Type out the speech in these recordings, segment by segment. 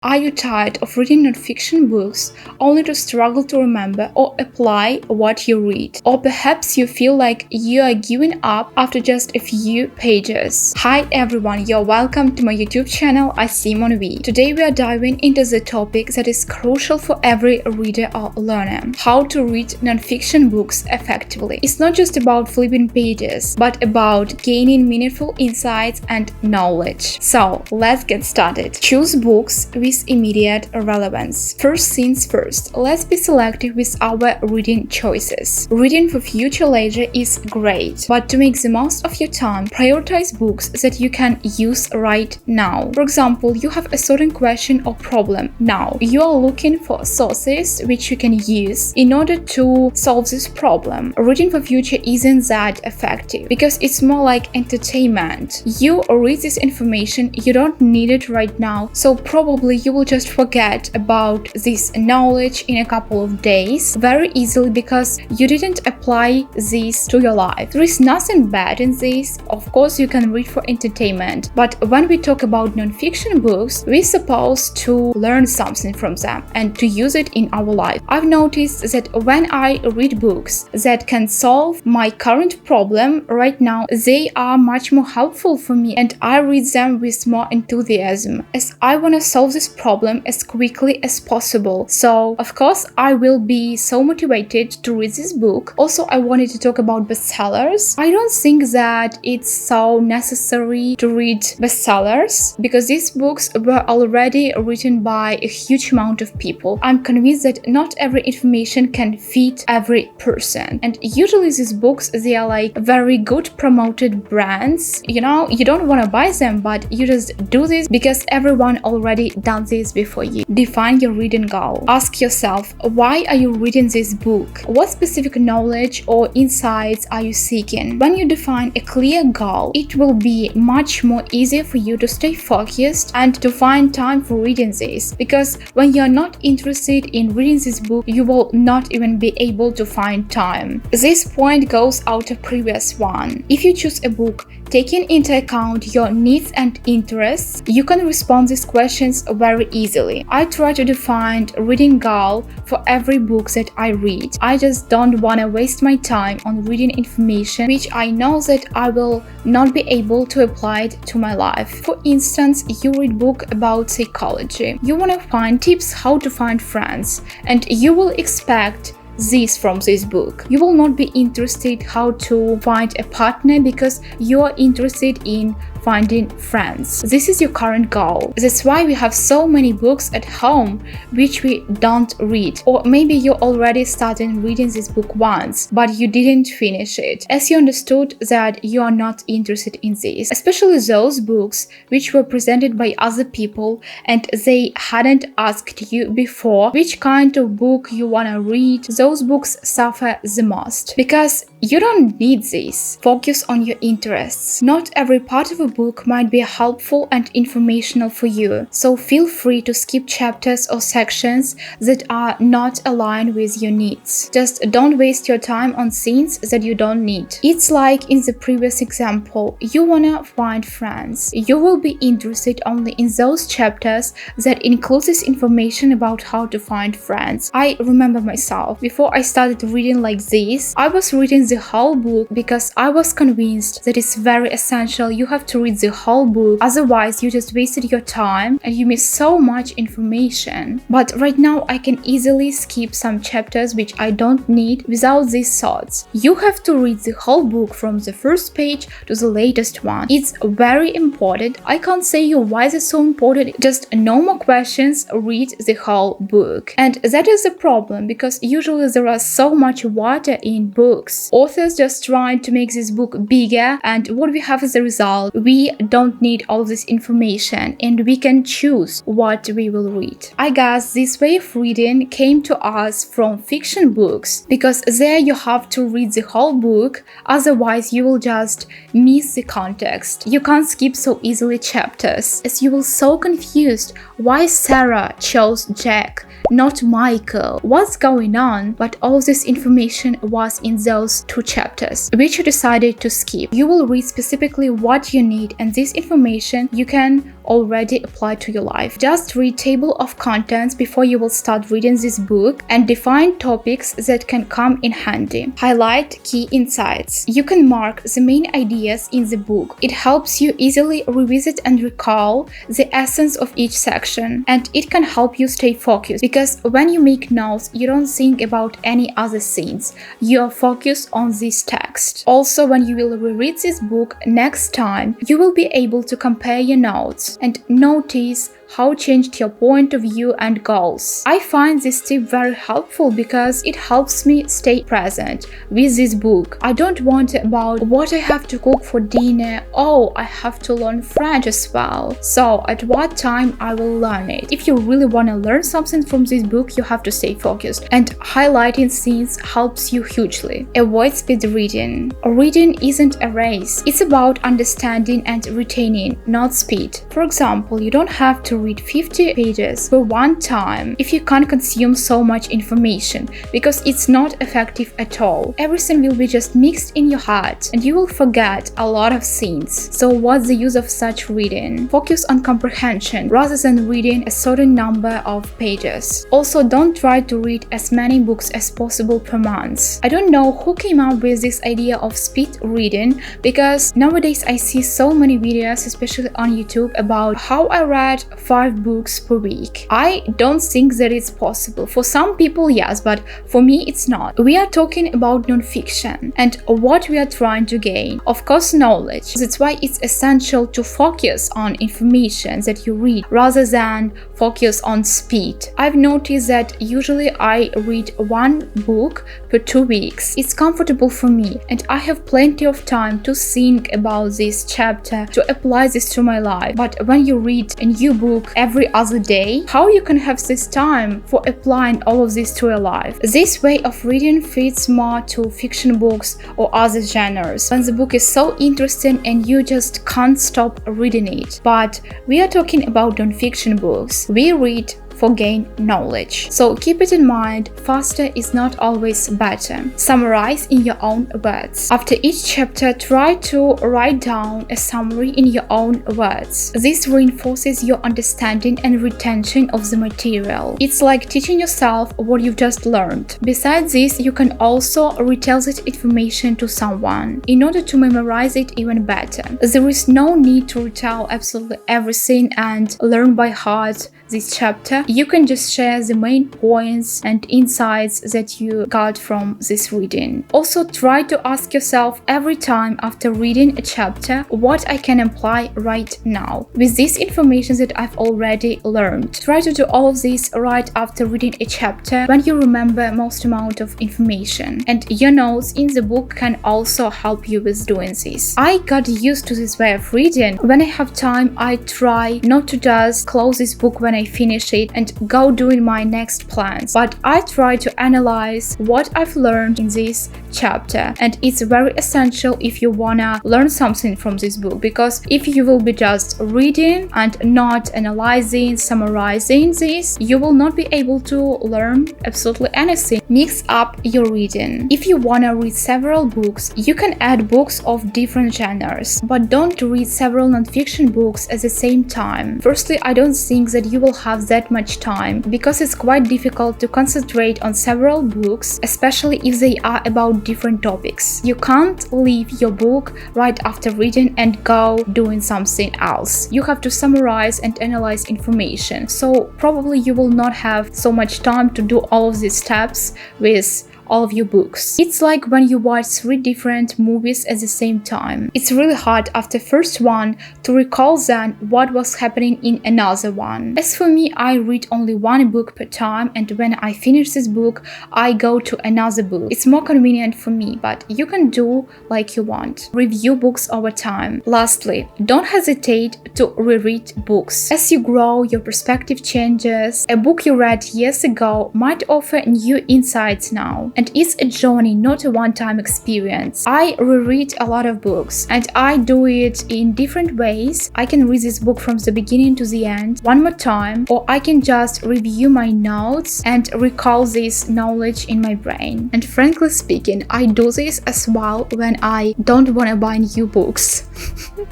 Are you tired of reading non-fiction books only to struggle to remember or apply what you read? Or perhaps you feel like you are giving up after just a few pages. Hi everyone, you're welcome to my YouTube channel, Simon V. Today we are diving into the topic that is crucial for every reader or learner: how to read non-fiction books effectively. It's not just about flipping pages, but about gaining meaningful insights and knowledge. So let's get started. Choose books with immediate relevance. First things first, let's be selective with our reading choices. Reading for future leisure is great, but to make the most of your time, prioritize books that you can use right now. For example, you have a certain question or problem now. You are looking for sources which you can use in order to solve this problem. Reading for future isn't that effective because it's more like entertainment. You read this information, you don't need it right now, so probably you will just forget about this knowledge in a couple of days very easily because you didn't apply this to your life. There is nothing bad in this. Of course, you can read for entertainment, but when we talk about non-fiction books, we're supposed to learn something from them and to use it in our life. I've noticed that when I read books that can solve my current problem right now, they are much more helpful for me and I read them with more enthusiasm as I want to solve this problem as quickly as possible. So of course I will be so motivated to read this book. Also, I wanted to talk about bestsellers. I don't think that it's so necessary to read bestsellers because these books were already written by a huge amount of people. I'm convinced that not every information can fit every person, and usually these books, they are like very good promoted brands. You don't want to buy them, but you just do this because everyone already done this before you. Define your reading goal. Ask yourself, why are you reading this book? What specific knowledge or insights are you seeking? When you define a clear goal, it will be much more easier for you to stay focused and to find time for reading this, because when you're not interested in reading this book, you will not even be able to find time. This point goes out of previous one. If you choose a book taking into account your needs and interests, you can respond these questions very easily. I try to define a reading goal for every book that I read. I just don't want to waste my time on reading information which I know that I will not be able to apply it to my life. For instance, you read book about psychology. You want to find tips how to find friends, and you will expect this from this book. You will not be interested how to find a partner because you are interested in finding friends. This is your current goal. That's why we have so many books at home which we don't read. Or maybe you already started reading this book once, but you didn't finish it, as you understood that you are not interested in this. Especially those books which were presented by other people and they hadn't asked you before which kind of book you want to read. Those books suffer the most because you don't need this. Focus on your interests. Not every part of a book might be helpful and informational for you, so feel free to skip chapters or sections that are not aligned with your needs. Just don't waste your time on things that you don't need. It's like in the previous example, you wanna find friends. You will be interested only in those chapters that include this information about how to find friends. I remember myself, before I started reading like this, I was reading the whole book because I was convinced that it's very essential. You have to read the whole book, otherwise you just wasted your time and you miss so much information. But right now I can easily skip some chapters which I don't need without these thoughts. You have to read the whole book from the first page to the latest one. It's very important. I can't say you why it's so important. Just no more questions, read the whole book. And that is the problem because usually there are so much water in books. Authors just trying to make this book bigger, and what we have as a result, we don't need all this information and we can choose what we will read. I guess this way of reading came to us from fiction books because there you have to read the whole book, otherwise you will just miss the context. You can't skip so easily chapters, as you will so confused why Sarah chose Jack not Michael. What's going on? But all this information was in those 2 chapters, which you decided to skip. You will read specifically what you need, and this information you can already apply to your life. Just read table of contents before you will start reading this book and define topics that can come in handy. Highlight key insights. You can mark the main ideas in the book. It helps you easily revisit and recall the essence of each section, and it can help you stay focused because when you make notes, you don't think about any other things. You are focused on this text. Also, when you will reread this book next time, you will be able to compare your notes and notice how changed your point of view and goals. I find this tip very helpful because it helps me stay present with this book. I don't want about what I have to cook for dinner. Oh, I have to learn French as well. So at what time I will learn it? If you really want to learn something from this book, you have to stay focused, and highlighting things helps you hugely. Avoid speed reading. Reading isn't a race. It's about understanding and retaining, not speed. For example, you don't have to read 50 pages for one time if you can't consume so much information, because it's not effective at all. Everything will be just mixed in your head and you will forget a lot of things. So what's the use of such reading? Focus on comprehension rather than reading a certain number of pages. Also, don't try to read as many books as possible per month. I don't know who came up with this idea of speed reading, because nowadays I see so many videos, especially on YouTube, about how I read 5 books per week. I don't think that it's possible. For some people, yes, but for me, it's not. We are talking about non-fiction and what we are trying to gain. Of course, knowledge. That's why it's essential to focus on information that you read rather than focus on speed. I've noticed that usually I read 1 book per 2 weeks. It's comfortable for me and I have plenty of time to think about this chapter, to apply this to my life. But when you read a new book every other day, how you can have this time for applying all of this to your life? This way of reading fits more to fiction books or other genres, when the book is so interesting and you just can't stop reading it. But we are talking about non-fiction books. We read for gain knowledge. So keep it in mind, faster is not always better. Summarize in your own words. After each chapter, try to write down a summary in your own words. This reinforces your understanding and retention of the material. It's like teaching yourself what you've just learned. Besides this, you can also retell that information to someone in order to memorize it even better. There is no need to retell absolutely everything and learn by heart this chapter. You can just share the main points and insights that you got from this reading. Also, try to ask yourself every time after reading a chapter what I can apply right now with this information that I've already learned. Try to do all of this right after reading a chapter when you remember most amount of information, and your notes in the book can also help you with doing this. I got used to this way of reading. When I have time, I try not to just close this book when I finish it and go doing my next plans, but I try to analyze what I've learned in this chapter, and it's very essential if you wanna learn something from this book, because if you will be just reading and not analyzing, summarizing this, you will not be able to learn absolutely anything. Mix up your reading. If you wanna read several books, you can add books of different genres, but don't read several non-fiction books at the same time. Firstly, I don't think that you will have that much time, because it's quite difficult to concentrate on several books, especially if they are about different topics. You can't leave your book right after reading and go doing something else. You have to summarize and analyze information, so probably you will not have so much time to do all of these steps with all of your books. It's like when you watch 3 different movies at the same time. It's really hard after first one to recall then what was happening in another one. As for me, I read only 1 book per time, and when I finish this book, I go to another book. It's more convenient for me, but you can do like you want. Review books over time. Lastly, don't hesitate to reread books. As you grow, your perspective changes. A book you read years ago might offer new insights now. and it's a journey, not a one-time experience. I reread a lot of books, and I do it in different ways. I can read this book from the beginning to the end one more time, or I can just review my notes and recall this knowledge in my brain. And frankly speaking, I do this as well when I don't want to buy new books.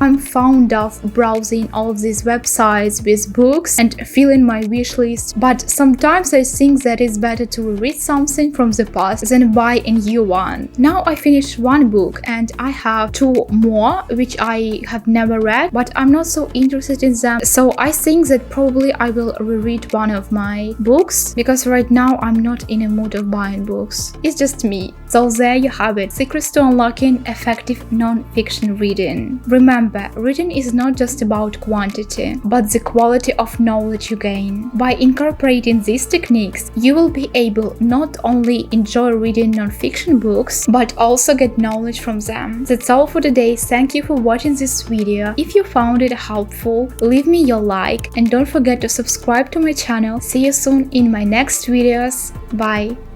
I'm fond of browsing all of these websites with books and filling my wish list, but sometimes I think that it's better to read something from the past than buy a new one. Now I finished one book and I have two more which I have never read, but I'm not so interested in them, so I think that probably I will reread one of my books, because right now I'm not in a mood of buying books. It's just me. So there you have it, secrets to unlocking effective non-fiction reading. Remember, reading is not just about quantity, but the quality of knowledge you gain. By incorporating these techniques, you will be able not only enjoy reading non-fiction books, but also get knowledge from them. That's all for today. Thank you for watching this video. If you found it helpful, leave me your like and don't forget to subscribe to my channel. See you soon in my next videos. Bye!